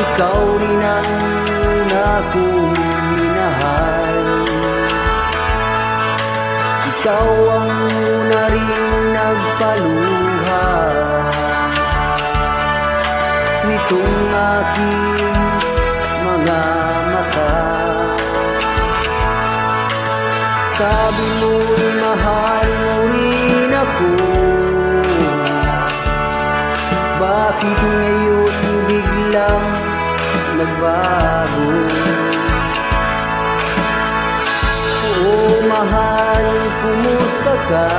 ikaw rin ang una kong minahal. Ikaw ang una rin nagpaluha nitong aking mga mata. Sabi mo'y mahal mo rin ako, bakit ngayon biglang nagbago? Oo mahal, kumusta ka?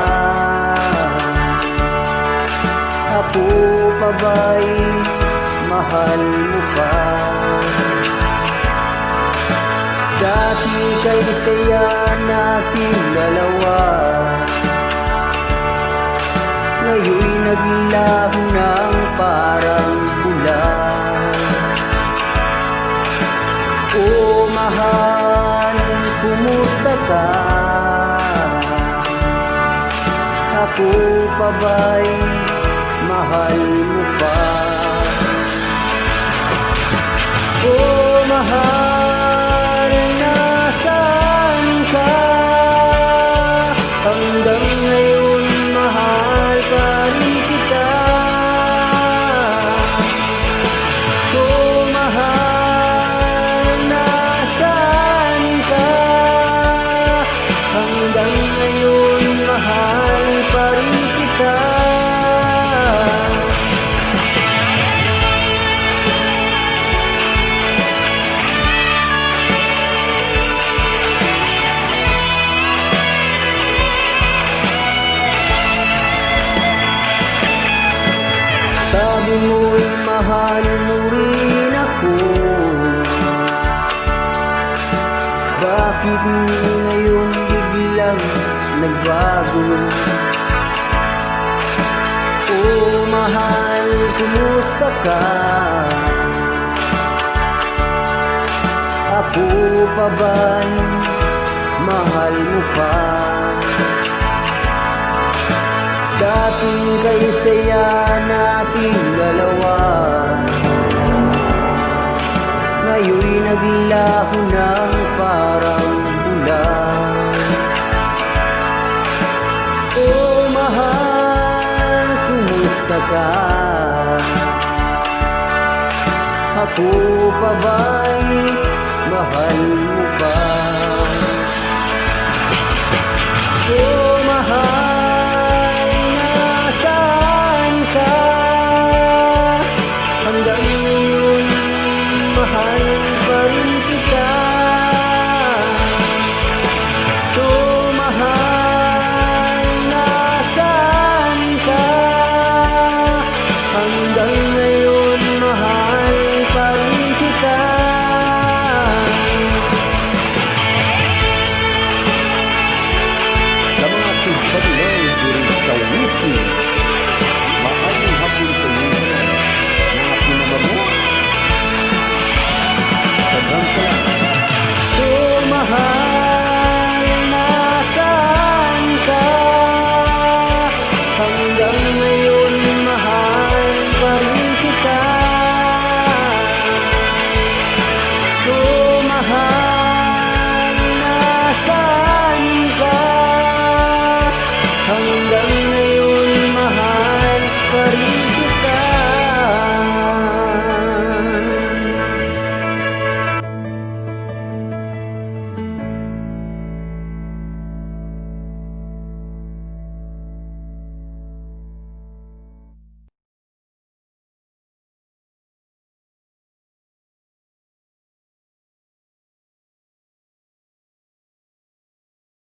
Ako pa ba'y mahal mo pa? Dati kay saya natin dalawa, ngayon'y naglaho ng parang bula. O mahal, kumusta ka? Ako pa ba'y mahal mo pa? O mahal, nasaan ka? Hanggang ngayon mahal pa rin kita. O mahal, nasaan ka? Hanggang ngayon mahal pa rin kita. Sabi mo'y mahal mo rin ako, bakit ngayon biglang nagbago? O mahal, kumusta ka? Ako pa ba'y mahal mo pa? Dating kay saya nating dalawa, ngayon'y naglaho ng parang bula. O mahal, kumusta ka? Ako pa ba'y mahal